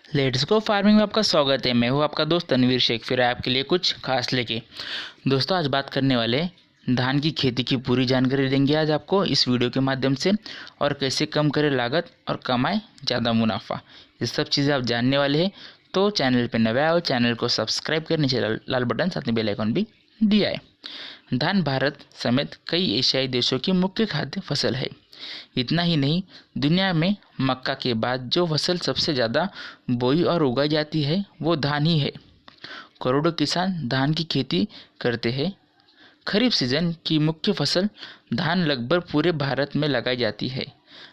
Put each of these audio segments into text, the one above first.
Let's go farming में आपका स्वागत है। मैं हूँ आपका दोस्त तनवीर शेख, फिर आपके लिए कुछ खास लेके। दोस्तों आज बात करने वाले धान की खेती की पूरी जानकारी देंगे आज आपको इस वीडियो के माध्यम से, और कैसे कम करें लागत और कमाएं ज़्यादा मुनाफा, ये सब चीज़ें आप जानने वाले हैं। तो चैनल पर नया हो चैनल को सब्सक्राइब कर नीचे लाल बटन साथ में बेल आइकन भी दिया है। धान भारत समेत कई एशियाई देशों की मुख्य खाद्य फसल है। इतना ही नहीं, दुनिया में मक्का के बाद जो फसल सबसे ज़्यादा बोई और उगाई जाती है वो धान ही है। करोड़ों किसान धान की खेती करते हैं। खरीफ सीजन की मुख्य फसल धान लगभग पूरे भारत में लगाई जाती है।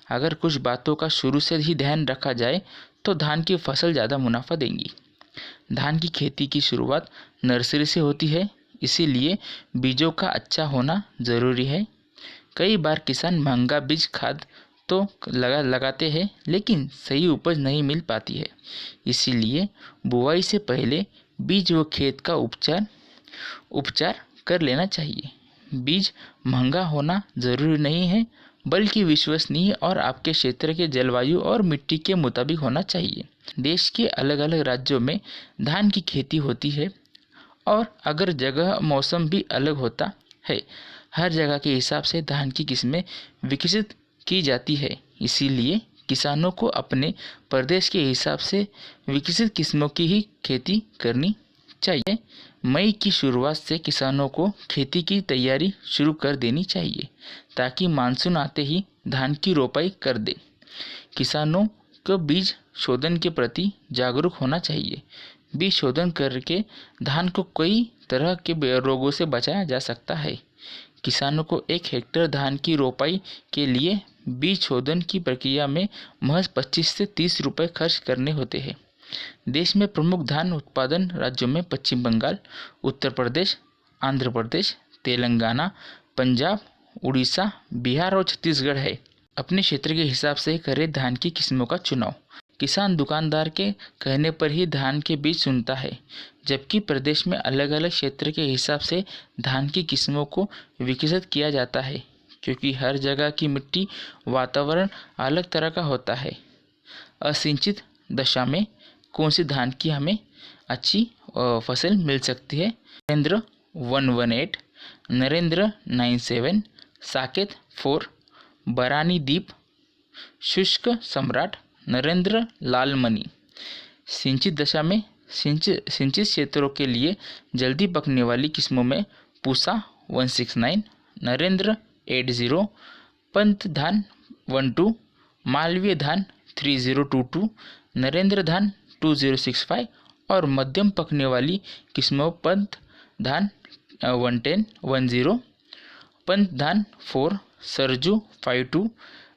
अगर कुछ बातों का शुरू से ही ध्यान रखा जाए तो धान की फसल ज़्यादा मुनाफा देंगी। धान की खेती की शुरुआत नर्सरी से होती है, इसीलिए बीजों का अच्छा होना ज़रूरी है। कई बार किसान महंगा बीज खाद तो लगाते हैं, लेकिन सही उपज नहीं मिल पाती है। इसीलिए बुआई से पहले बीज व खेत का उपचार कर लेना चाहिए। बीज महंगा होना ज़रूरी नहीं है, बल्कि विश्वसनीय और आपके क्षेत्र के जलवायु और मिट्टी के मुताबिक होना चाहिए। देश के अलग अलग राज्यों में धान की खेती होती है, और अगर जगह मौसम भी अलग होता है, हर जगह के हिसाब से धान की किस्में विकसित की जाती है। इसीलिए किसानों को अपने प्रदेश के हिसाब से विकसित किस्मों की ही खेती करनी चाहिए। मई की शुरुआत से किसानों को खेती की तैयारी शुरू कर देनी चाहिए, ताकि मानसून आते ही धान की रोपाई कर दे। किसानों को बीज शोधन के प्रति जागरूक होना चाहिए। बीज शोधन करके धान को कई तरह के रोगों से बचाया जा सकता है। किसानों को 1 हेक्टेयर धान की रोपाई के लिए बीज शोधन की प्रक्रिया में महज 25 से 30 रुपये खर्च करने होते हैं। देश में प्रमुख धान उत्पादन राज्यों में पश्चिम बंगाल, उत्तर प्रदेश, आंध्र प्रदेश, तेलंगाना, पंजाब, उड़ीसा, बिहार और छत्तीसगढ़ है। अपने क्षेत्र के हिसाब से करें धान की किस्मों का चुनाव। किसान दुकानदार के कहने पर ही धान के बीज चुनता है, जबकि प्रदेश में अलग अलग क्षेत्र के हिसाब से धान की किस्मों को विकसित किया जाता है, क्योंकि हर जगह की मिट्टी वातावरण अलग तरह का होता है। असिंचित दशा में कौन सी धान की हमें अच्छी फसल मिल सकती है? नरेंद्र 118, नरेंद्र 97, साकेत 4, बरानी दीप, शुष्क सम्राट, नरेंद्र लालमणि। सिंचित दशा में सिंचित क्षेत्रों के लिए जल्दी पकने वाली किस्मों में पूसा 169, नरेंद्र 80, पंत धान 12, मालवीय धान 3022, नरेंद्र धान 2065 और मध्यम पकने वाली किस्मों पंत धान 110, पंत धान 4, सरजू 52,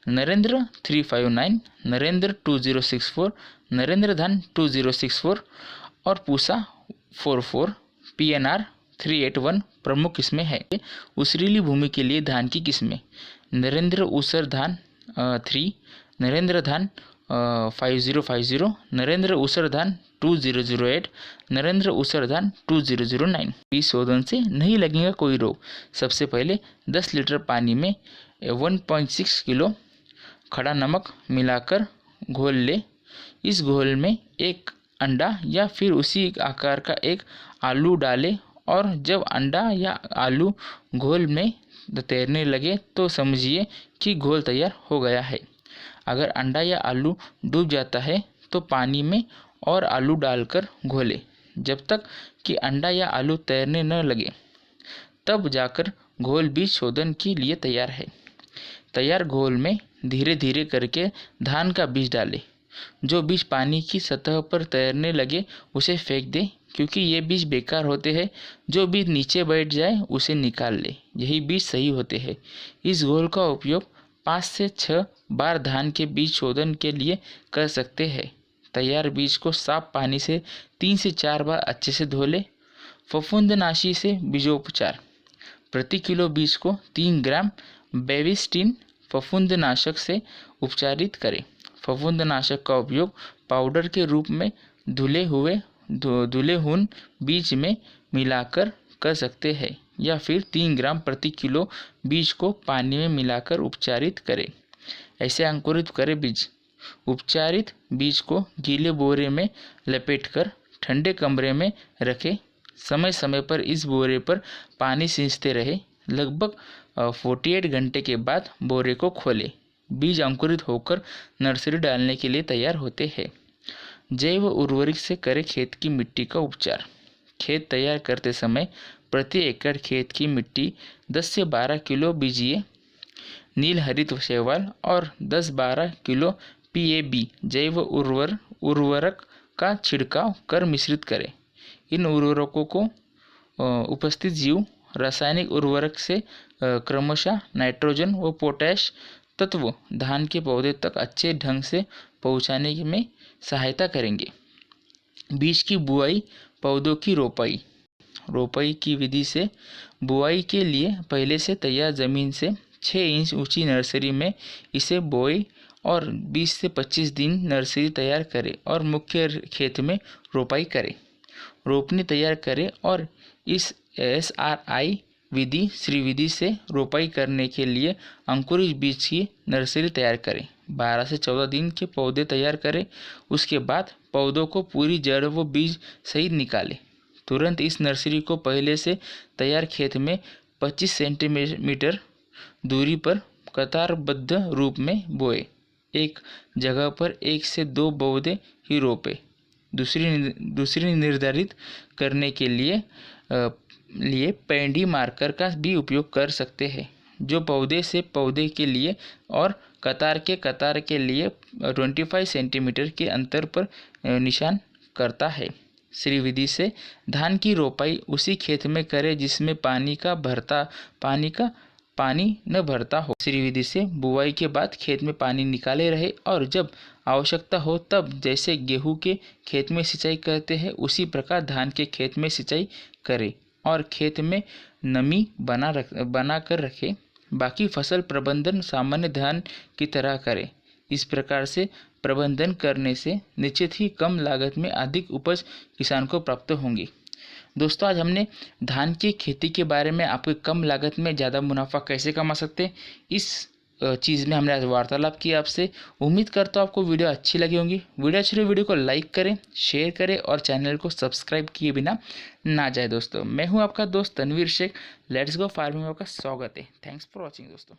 नरेंद्र 359, नरेंद्र 2064, नरेंद्र धान 2064 और पूसा 44, PNR 381 प्रमुख किस्में हैं। उसरीली भूमि के लिए धान की किस्में: नरेंद्र ऊसर धान 3, नरेंद्र धान 5050, नरेंद्र ऊसर धान 2008, नरेंद्र ऊसर धान 2009। बीज शोधन से नहीं लगेगा कोई रोग। सबसे पहले 10 लीटर पानी में 1.6 किलो खड़ा नमक मिलाकर घोल ले। इस घोल में एक अंडा या फिर उसी आकार का एक आलू डालें, और जब अंडा या आलू घोल में तैरने लगे तो समझिए कि घोल तैयार हो गया है। अगर अंडा या आलू डूब जाता है तो पानी में और आलू डालकर घोलें जब तक कि अंडा या आलू तैरने न लगे, तब जाकर घोल बीज शोधन के लिए तैयार है। तैयार घोल में धीरे धीरे करके धान का बीज डालें। जो बीज पानी की सतह पर तैरने लगे उसे फेंक दें, क्योंकि ये बीज बेकार होते हैं। जो बीज नीचे बैठ जाए उसे निकाल लें, यही बीज सही होते हैं। इस घोल का उपयोग 5 से 6 बार धान के बीज शोधन के लिए कर सकते हैं। तैयार बीज को साफ पानी से 3 से 4 बार अच्छे से धो लें। फफूंदनाशी से बीजोपचार: प्रति किलो बीज को 3 ग्राम बेविस्टिन फफूंदनाशक से उपचारित करें। फफूंदनाशक का उपयोग पाउडर के रूप में धुले हुए बीज में मिलाकर कर सकते हैं, या फिर 3 ग्राम प्रति किलो बीज को पानी में मिलाकर उपचारित करें। ऐसे अंकुरित करें बीज। उपचारित बीज को गीले बोरे में लपेटकर ठंडे कमरे में रखें। समय समय पर इस बोरे पर पानी सींचते रहे। लगभग 48 घंटे के बाद बोरे को खोलें। बीज अंकुरित होकर नर्सरी डालने के लिए तैयार होते हैं। जैव उर्वरक से करें खेत की मिट्टी का उपचार। खेत तैयार करते समय प्रति एकड़ खेत की मिट्टी 10 से 12 किलो बीजीय नील हरित शैवाल और 10-12 किलो PAB जैव उर्वरक का छिड़काव कर मिश्रित करें। इन उर्वरकों को उपस्थित जीव रासायनिक उर्वरक से क्रमशः नाइट्रोजन व पोटैश तत्व धान के पौधे तक अच्छे ढंग से पहुंचाने में सहायता करेंगे। बीज की बुआई, पौधों की रोपाई की विधि से बुआई के लिए पहले से तैयार ज़मीन से 6 इंच ऊंची नर्सरी में इसे बोए और 20 से 25 दिन नर्सरी तैयार करें और मुख्य खेत में रोपाई करें। रोपनी तैयार करें और इस SRI विधि श्री से रोपाई करने के लिए अंकुरित बीज की नर्सरी तैयार करें। 12 से 14 दिन के पौधे तैयार करें। उसके बाद पौधों को पूरी जड़ व बीज सहित निकालें। तुरंत इस नर्सरी को पहले से तैयार खेत में 25 सेंटीमीटर दूरी पर कतारबद्ध रूप में बोए। एक जगह पर 1 से 2 पौधे ही रोपे। दूसरी निर्धारित करने के लिए पेंडी मार्कर का भी उपयोग कर सकते हैं, जो पौधे से पौधे के लिए और कतार के लिए 25 सेंटीमीटर के अंतर पर निशान करता है। श्री विधि से धान की रोपाई उसी खेत में करें जिसमें पानी न भरता हो। श्री विधि से बुआई के बाद खेत में पानी निकाले रहे और जब आवश्यकता हो तब जैसे गेहूं के खेत में सिंचाई करते हैं उसी प्रकार धान के खेत में सिंचाई करें और खेत में नमी बना कर रखें। बाकी फसल प्रबंधन सामान्य धान की तरह करें। इस प्रकार से प्रबंधन करने से निश्चित ही कम लागत में अधिक उपज किसान को प्राप्त होंगी। दोस्तों, आज हमने धान की खेती के बारे में आपको कम लागत में ज़्यादा मुनाफा कैसे कमा सकते हैं इस चीज़ में हमने आज वार्तालाप किया आपसे। उम्मीद करता हूँ आपको वीडियो अच्छी लगी होंगी। वीडियो अच्छी लगी वीडियो को लाइक करें, शेयर करें और चैनल को सब्सक्राइब किए बिना ना जाए। दोस्तों, मैं हूँ आपका दोस्त Tanveer Shaikh. Let's go farming में आपका स्वागत है। थैंक्स फॉर वॉचिंग दोस्तों।